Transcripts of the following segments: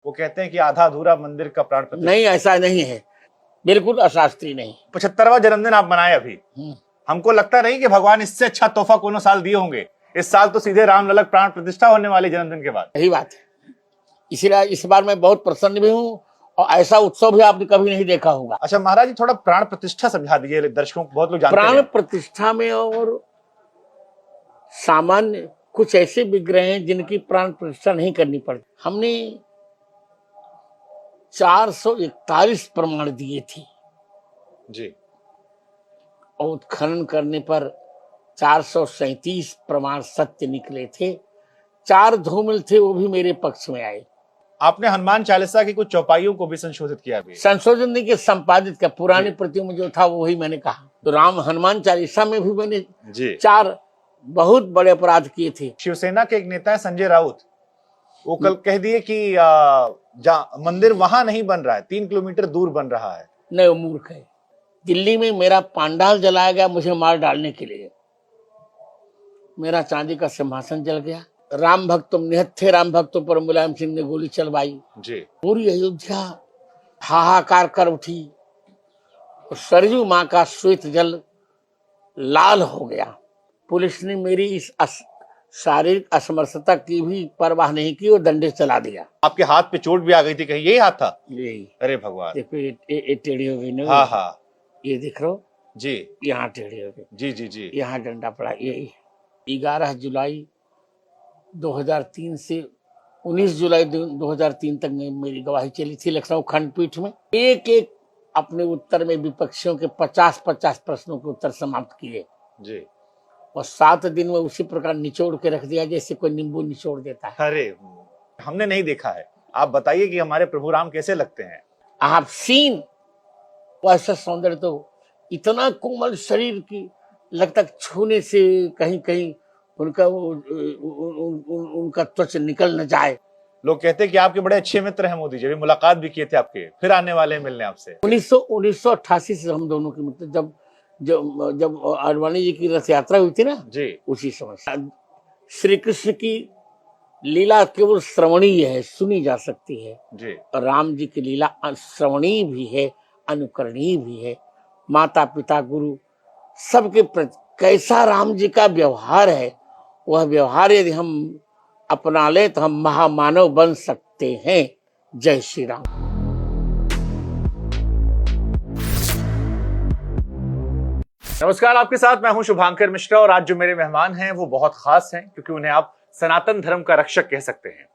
वो कहते हैं कि आधा अधूरा मंदिर का प्राण प्रतिष्ठा। नहीं, ऐसा नहीं है, बिल्कुल अशास्त्रीय नहीं। 75वां जन्मदिन आप मनाए अभी। हमको लगता नहीं कि भगवान इससे अच्छा तोहफा कोनो साल दिए होंगे। इस साल तो सीधे रामलला प्राण प्रतिष्ठा होने वाली जन्मदिन के बाद। सही बात है, इसीलिए इस बार मैं बहुत प्रसन्न भी हूँ, और ऐसा उत्सव भी आपने कभी नहीं देखा होगा। अच्छा महाराज जी, थोड़ा प्राण प्रतिष्ठा समझा दीजिए दर्शकों को, बहुत लोग जानते प्राण हैं। प्रतिष्ठा में और सामान्य कुछ ऐसे विग्रह हैं जिनकी प्राण प्रतिष्ठा नहीं करनी पड़ती। हमने 441 प्रमाण दिए थे जी, और उत्खनन करने पर 437 प्रमाण सत्य निकले थे। 4 धूमिल थे, वो भी मेरे पक्ष में आए। आपने हनुमान चालीसा की कुछ चौपाइयों को भी संशोधित किया अभी। संशोधन नहीं किया, संपादित किया। पुराने प्रतियों में जो था वही मैंने कहा। तो राम हनुमान चालीसा में भी मैंने जी 4 बहुत बड़े अपराध किए थे। शिवसेना के एक नेता है संजय राउत, वो कल कह दिए कि मंदिर वहां नहीं बन रहा है, 3 किलोमीटर दूर बन रहा है। नहीं, वो मूर्ख है। दिल्ली में मेरा पांडाल जलाया गया मुझे मार डालने के लिए। मेरा चांदी का सिंहासन जल गया। राम भक्त निहत्थे थे, राम भक्तों पर मुलायम सिंह ने गोली चलवाई जी। पूरी अयोध्या हाहाकार कर उठी। सरयू माँ का श्वेत जल लाल हो गया। पुलिस ने मेरी इस शारीरिक असमर्थता की भी परवाह नहीं की और डंडे चला दिया। आपके हाथ पे चोट भी आ गई थी, कहीं यही हाथ था? यही। अरे भगवान। देखो ये टेढ़ी हो गई ना। हाँ हाँ ये दिख रहा जी, यहाँ टेढ़ी हो गई। जी जी जी। यहाँ डंडा पड़ा। ये 11 जुलाई 2003 से 19 जुलाई 2003 तक मेरी गवाही चली थी लखनऊ खंडपीठ में। एक एक अपने उत्तर में विपक्षियों के 50-50 प्रश्नों के उत्तर समाप्त किए जी। और 7 दिन में उसी प्रकार निचोड़ के रख दिया जैसे कोई नींबू निचोड़ देता है। अरे हमने नहीं देखा है, आप बताइए कि हमारे प्रभु राम कैसे लगते हैं? आप सीन वैसा सौंदर्य तो इतना कोमल शरीर की लगता छूने से कहीं कहीं उनका उनका त्वचा निकल न जाए। लोग कहते हैं कि आपके बड़े अच्छे मित्र हैं मोदी जी, अभी मुलाकात भी किए थे आपके, फिर आने वाले हैं मिलने आपसे। 1988 से हम दोनों की मतलब जब जब जब आडवाणी जी की रथ यात्रा हुई थी ना जी, उसी समय। श्री कृष्ण की लीला केवल श्रवणीय है, सुनी जा सकती है। जी। और राम जी की लीला श्रवणीय भी है, अनुकरणीय भी है। माता पिता गुरु सबके प्रति कैसा राम जी का व्यवहार है, वह व्यवहार यदि हम अपना ले तो हम महामानव बन सकते हैं। जय श्री राम। नमस्कार, आपके साथ मैं हूं शुभांकर मिश्रा और आज जो मेरे मेहमान हैं वो बहुत खास हैं क्योंकि उन्हें आप सनातन धर्म का रक्षक कह सकते हैं।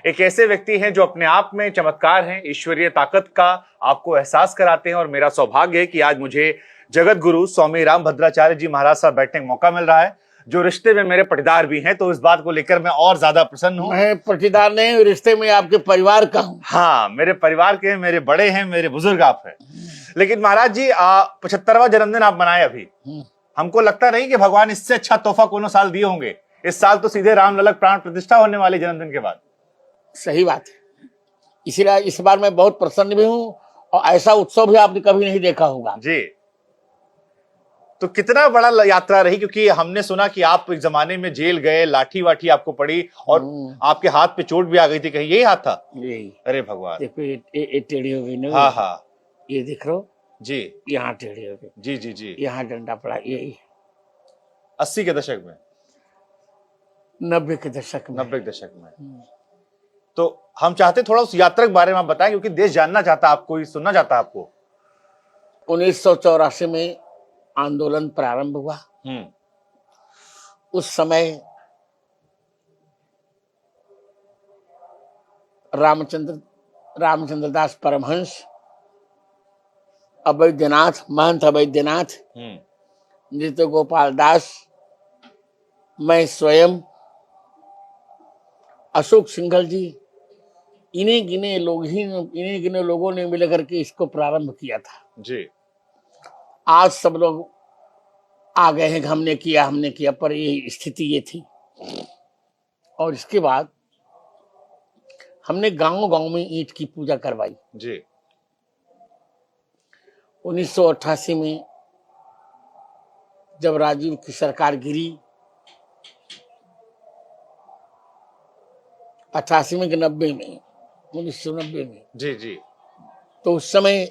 एक ऐसे व्यक्ति हैं जो अपने आप में चमत्कार हैं, ईश्वरीय ताकत का आपको एहसास कराते हैं और मेरा सौभाग्य है कि आज मुझे जगत गुरु स्वामी रामभद्राचार्य जी महाराज साहब बैठने का मौका मिल रहा है, जो रिश्ते में मेरे पटीदार भी हैं, तो इस बात को लेकर मैं और ज्यादा प्रसन्न हूँ। मैं पटीदार नहीं, रिश्ते में आपके परिवार का हूँ। हाँ, मेरे परिवार के, मेरे बड़े हैं, मेरे बुजुर्ग आप हैं। लेकिन महाराज जी 75वां जन्मदिन आप मनाए अभी। हमको लगता नहीं कि भगवान इससे अच्छा तोहफा कोनो साल दिए होंगे। इस साल तो सीधे रामलला प्राण प्रतिष्ठा होने वाली जन्मदिन के बाद। सही बात है, इसीलिए इस बार मैं बहुत प्रसन्न भी हूँ, और ऐसा उत्सव भी आपने कभी नहीं देखा होगा। जी, तो कितना बड़ा यात्रा रही, क्योंकि हमने सुना कि आप एक जमाने में जेल गए, लाठी वाठी आपको पड़ी और आपके हाथ पे चोट भी आ गई थी, कहीं यही हाथ था? यही। अरे भगवान। देखो ये टेढ़ी हो गई ना। हाँ हाँ ये दिख रहा जी, यहाँ टेढ़ी हो गई। जी जी जी। यहाँ डंडा पड़ा। यही 80 के दशक में, 90 के दशक में। 90 के दशक में। तो हम चाहते थोड़ा उस यात्रा के बारे में आप बताएं, क्योंकि देश जानना चाहता आपको, सुनना चाहता आपको। 1984 में आंदोलन प्रारंभ हुआ। उस समय रामचंद्र दास परमहंस, अवैधनाथ, महंत अवैधनाथ, नृत्य गोपाल दास, मैं स्वयं, अशोक सिंघल जी, इन्हीं गिने लोगों ने मिलकर के इसको प्रारंभ किया था जी। आज सब लोग आ गए हैं, हमने किया, पर ये स्थिति ये थी। और इसके बाद हमने गांव में ईंट की पूजा करवाई जी। 1988 में जब राजीव की सरकार गिरी, 88 में कि 90 में, 1990 में। जी जी तो उस समय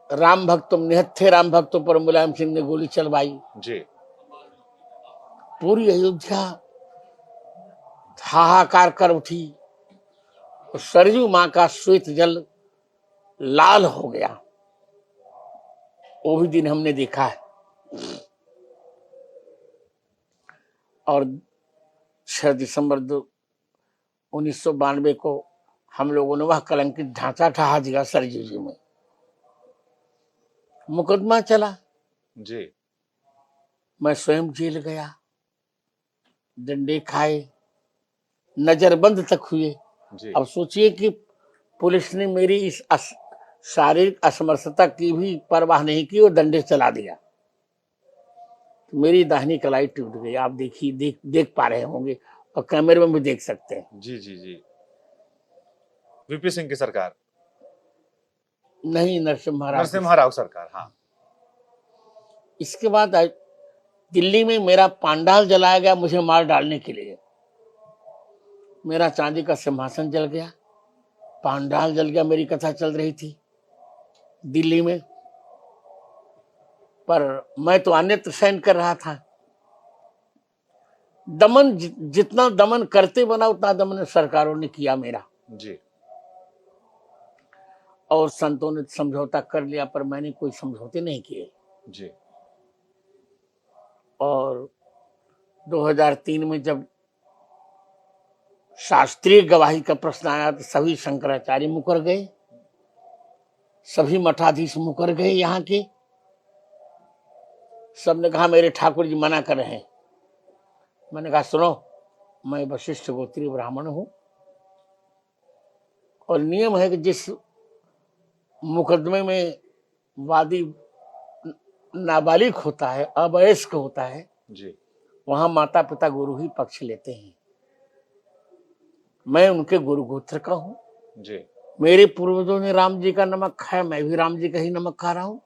राम भक्तों निहत्थे राम भक्तों पर मुलायम सिंह ने गोली चलवाई। जी पूरी अयोध्या हाहाकार कर उठी और सरयू मां का श्वेत जल लाल हो गया। वो भी दिन हमने देखा है। और 6 दिसंबर 1992 को हम लोगों ने वह कलंकित ढांचा ढहा दिया सरयू जी में। मुकदमा चला, जी मैं स्वयं जेल गया, डंडे खाए, नजरबंद तक हुए। जी अब सोचिए कि पुलिस ने मेरी इस शारीरिक असमर्थता की भी परवाह नहीं की और डंडे चला दिया। तो मेरी दाहिनी कलाई टूट गई। आप देखिए, देख पा रहे होंगे और कैमरे में भी देख सकते हैं। जी जी जी वीपी सिंह की सरकार, नहीं, नरसिम्हा राव। नरसिम्हा राव सरकार। हाँ इसके बाद दिल्ली में मेरा पांडाल जलाया गया मुझे मार डालने के लिए। मेरा चांदी का सिंहासन जल गया, पांडाल जल गया। मेरी कथा चल रही थी दिल्ली में, पर मैं तो अन्यत्र सहन कर रहा था। दमन जितना दमन करते बना उतना दमन सरकारों ने किया मेरा। जी और संतों ने समझौता कर लिया, पर मैंने कोई समझौते नहीं किए। जी और 2003 में जब शास्त्रीय गवाही का प्रश्न आया तो सभी शंकराचार्य मुकर गए, सभी मठाधीश मुकर गए। यहाँ के सबने कहा मेरे ठाकुर जी मना कर रहे हैं। मैंने कहा सुनो, मैं वशिष्ठ गोत्रीय ब्राह्मण हूं और नियम है कि जिस मुकदमे में वादी नाबालिग होता है, अवयस्क होता है, जी वहां माता पिता गुरु ही पक्ष लेते हैं। मैं उनके गुरु गोत्र का हूं। जी मेरे पूर्वजों ने राम जी का नमक खाया, मैं भी राम जी का ही नमक खा रहा हूं।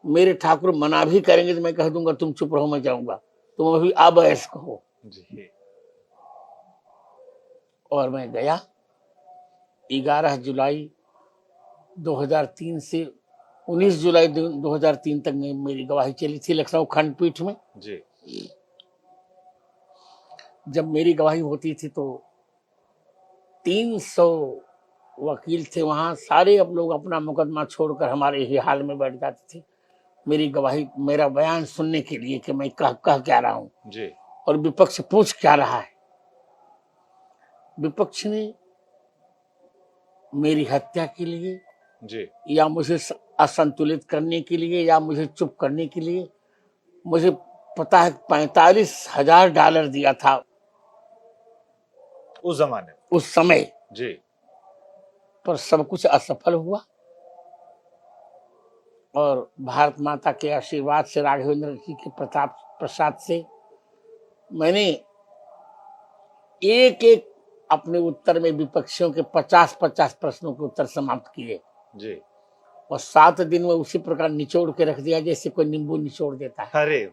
मेरे ठाकुर मना भी करेंगे तो मैं कह दूंगा तुम चुप रहो, मैं जाऊंगा, तुम अभी अवयस्क हो। जी और मैं गया। 11 जुलाई 2003 से 19 जुलाई 2003 तक मेरी गवाही चली थी लखनऊ खंडपीठ में। जी जब मेरी गवाही होती थी तो 300 वकील थे वहां। सारे अब लोग अपना मुकदमा छोड़कर हमारे ही हाल में बैठ जाते थे मेरी गवाही, मेरा बयान सुनने के लिए कि मैं कह क्या रहा हूं जी और विपक्ष पूछ क्या रहा है। विपक्ष ने मेरी हत्या के लिए जी या मुझे असंतुलित करने के लिए या मुझे चुप करने के लिए, मुझे पता है $45,000 दिया था उस जमाने में। उस समय, जी पर सब कुछ असफल हुआ। और भारत माता के आशीर्वाद से, राघवेंद्र जी के प्रताप प्रसाद से मैंने एक एक अपने उत्तर में विपक्षियों के 50-50 प्रश्नों के उत्तर समाप्त किए जी और 7 दिन में उसी प्रकार निचोड़ के रख दिया जैसे कोई नींबू निचोड़ देता है। अरे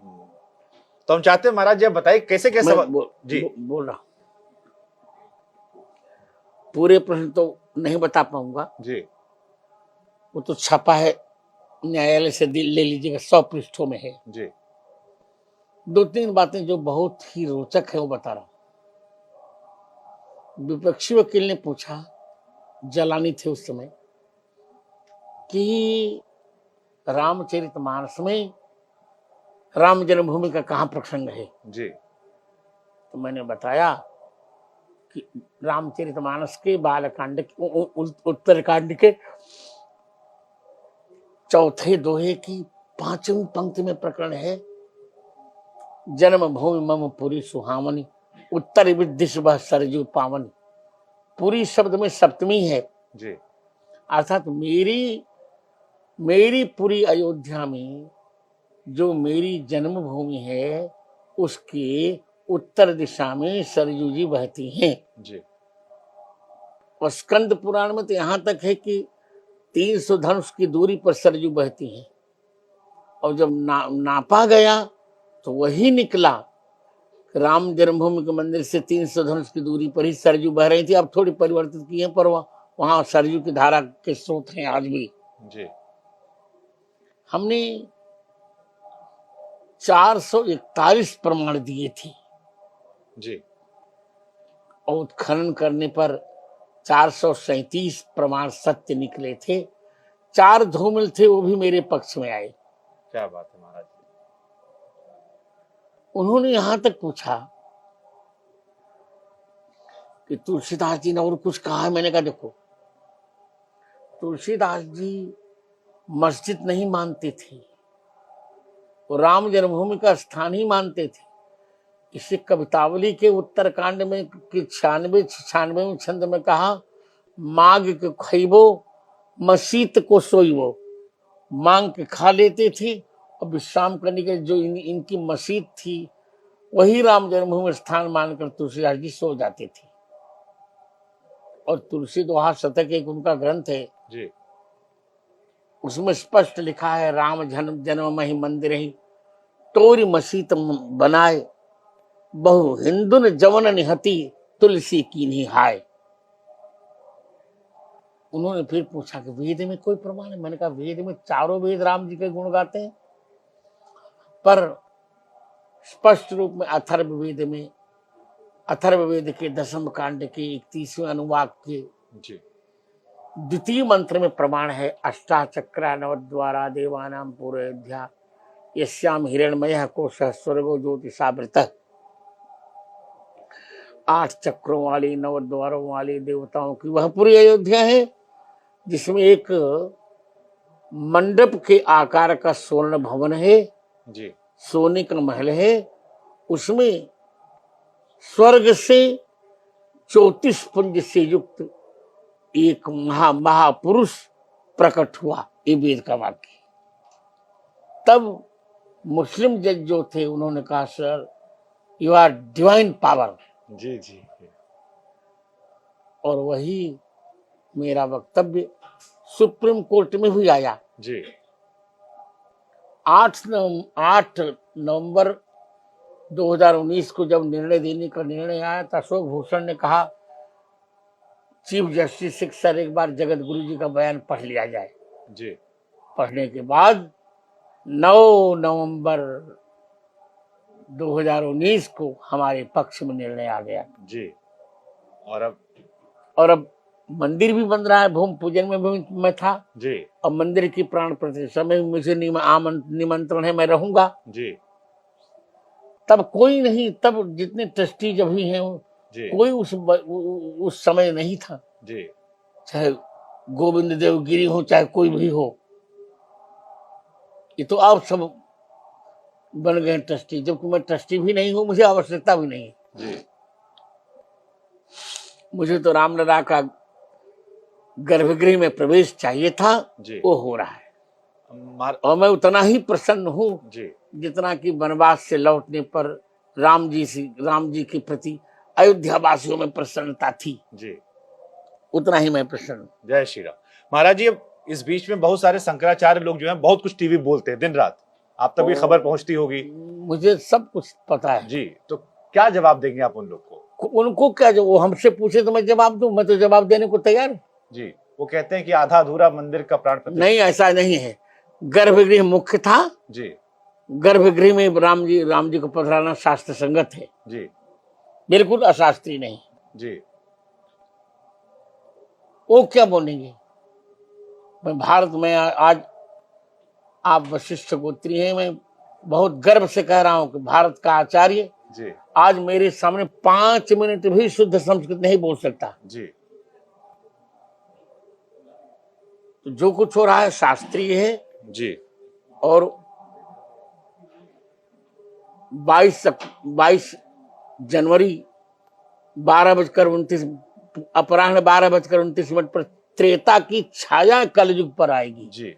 तो हम चाहते हैं महाराज जी आप बताइए कैसे कैसे जी बोल रहा हूं। पूरे प्रश्न तो नहीं बता पाऊंगा, जी वो तो छपा है, न्यायालय से ले लीजिएगा, 100 पृष्ठों में है। जी 2-3 बातें जो बहुत ही रोचक है वो बता रहा हूं। विपक्षी वकील ने पूछा, जलानी थे उस समय, कि रामचरितमानस में राम जन्मभूमि का कहां प्रसंग है। जी तो मैंने बताया कि रामचरितमानस के बालकांड उत्तरकांड के 4थे दोहे की 5वीं पंक्ति में प्रकरण है, जन्मभूमि मम पुरी सुहावनी, उत्तर विदिश वह सरजू पावनी। पूरी शब्द में सप्तमी है, जी अर्थात मेरी पूरी अयोध्या में जो मेरी जन्मभूमि है उसके उत्तर दिशा में सरयू जी बहती हैं। जी और स्कंद पुराण में तो यहां तक है कि 300 धनुष की दूरी पर सरयू बहती हैं। और जब नापा गया तो वही निकला राम जन्मभूमि के मंदिर से 300 धनुष की दूरी पर ही सरयू बह रही थी। अब थोड़ी परिवर्तित की है, पर वहां सरयू की धारा के स्रोत हैं आज भी। जी। हमने 441 प्रमाण दिए थे जी। और उत्खनन करने पर 437 प्रमाण सत्य निकले थे। 4 धूमिल थे, वो भी मेरे पक्ष में आए। क्या बात है महाराज जी। उन्होंने यहां तक पूछा कि तुलसीदास जी ने और कुछ कहा है? मैंने कहा देखो, तुलसीदास जी मस्जिद नहीं मानते थे, वो राम जन्मभूमि का स्थान ही मानते थे। इसे कवितावली के उत्तरकांड में 96 छंद में कहा, मांग के खइबो मसीत को सोइबो। मांग के खा लेते थे और विश्राम करने के जो इनकी मस्जिद थी वही राम जन्मभूमि स्थान मानकर तुलसीदास जी सो जाते थे। और तुलसी दोहा शतक एक उनका ग्रंथ है जी। उसमें स्पष्ट लिखा है, राम जन्म जन्म मही मंदिर ही तोरी मसीत बनाए, बहु हिंदुन जवन निहती तुलसी की निहाय। उन्होंने फिर पूछा कि वेद में कोई प्रमाण है? मैंने कहा वेद में चारों वेद राम जी के गुण गाते हैं, पर स्पष्ट रूप में अथर्ववेद के 10वें कांड के 31वें अनुवाक के जी। द्वितीय मंत्र में प्रमाण है, अष्टाचक्रा नवद्वारा देवानां पूर्वयोध्या यस्याम हिरण्मयः कोशः स्वर्गो ज्योतिषावृतः। 8 चक्रों वाली 9 द्वारों वाली देवताओं की वह पूरी अयोध्या है, जिसमें एक मंडप के आकार का स्वर्ण भवन है जी। सोने का महल है। उसमें स्वर्ग से 34 पुंज से युक्त एक महापुरुष प्रकट हुआ। ये वेद का वाक्य। तब मुस्लिम जज जो थे उन्होंने कहा, sir you are divine power. जी जी। और वही मेरा वक्तव्य सुप्रीम कोर्ट में भी आया। जी। 8 नवंबर 2019 को जब निर्णय देने का निर्णय आया तो अशोक भूषण ने कहा, चीफ जस्टिस से सर एक बार जगत गुरु जी का बयान पढ़ लिया जाए। जी। पढ़ने के बाद 9 नवंबर 2019 को हमारे पक्ष में निर्णय आ गया। जी। और अब मंदिर भी बन रहा है, भूमि पूजन में भी मैं था जी। और मंदिर की प्राण प्रतिष्ठा में मुझे निमंत्रण है, मैं रहूंगा। जी। तब कोई नहीं, तब जितने ट्रस्टी जब भी हैं कोई उस समय नहीं था। जी। चाहे गोविंद देव गिरी हो चाहे कोई भी हो, ये तो आप सब बन गए ट्रस्टी, जबकि मैं ट्रस्टी भी नहीं हूं, मुझे आवश्यकता भी नहीं है। जी। मुझे तो रामलला का गर्भगृह में प्रवेश चाहिए था, वो हो रहा है। और मैं उतना ही प्रसन्न हूं जितना कि वनवास से लौटने पर राम जी के प्रति अयोध्या वासियों में प्रसन्नता थी जी, उतना ही मैं प्रसन्न। जय श्री राम। महाराज जी, अब इस बीच में बहुत सारे शंकराचार्य लोग जो हैं बहुत कुछ टीवी बोलते हैं दिन रात, आप तक भी खबर पहुंचती होगी। मुझे सब कुछ पता है जी, तो क्या जवाब देंगे आप उन लोग को? उनको क्या, जो वो हमसे पूछे तो मैं जवाब दूं, मैं तो जवाब देने को तैयार हूं जी। वो कहते हैं कि आधा अधूरा मंदिर का प्राण प्रतिष्ठा। नहीं, ऐसा नहीं है। गर्भगृह मुख्य था जी, गर्भगृह में राम जी को पधराना शास्त्र संगत है जी, बिल्कुल अशास्त्रीय नहीं जी। वो क्या बोलेंगे? मैं भारत में आज आप वशिष्ठ गोत्री हैं, मैं बहुत गर्व से कह रहा हूं कि भारत का आचार्य जी आज मेरे सामने 5 मिनट भी शुद्ध संस्कृत नहीं बोल सकता जी। तो जो कुछ हो रहा है शास्त्रीय है जी। और 22 जनवरी 12:29 अपराह्न 12:29 पर त्रेता की छाया कलयुग पर आएगी जी।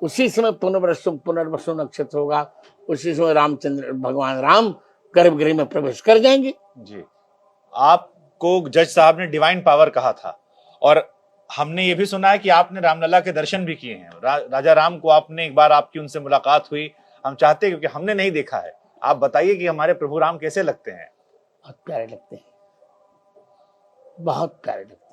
उसी समय पुनर्वसु नक्षत्र होगा, उसी समय रामचंद्र भगवान राम गर्भगृह में प्रवेश कर जाएंगे जी। आपको जज साहब ने डिवाइन पावर कहा था और हमने ये भी सुना है कि आपने रामलला के दर्शन भी किए हैं। राजा राम को आपने एक बार, आपकी उनसे मुलाकात हुई, हम चाहते हैं क्योंकि हमने नहीं देखा है, आप बताइए कि हमारे प्रभु राम कैसे लगते हैं? बहुत प्यारे लगते हैं, बहुत प्यारे लगते हैं।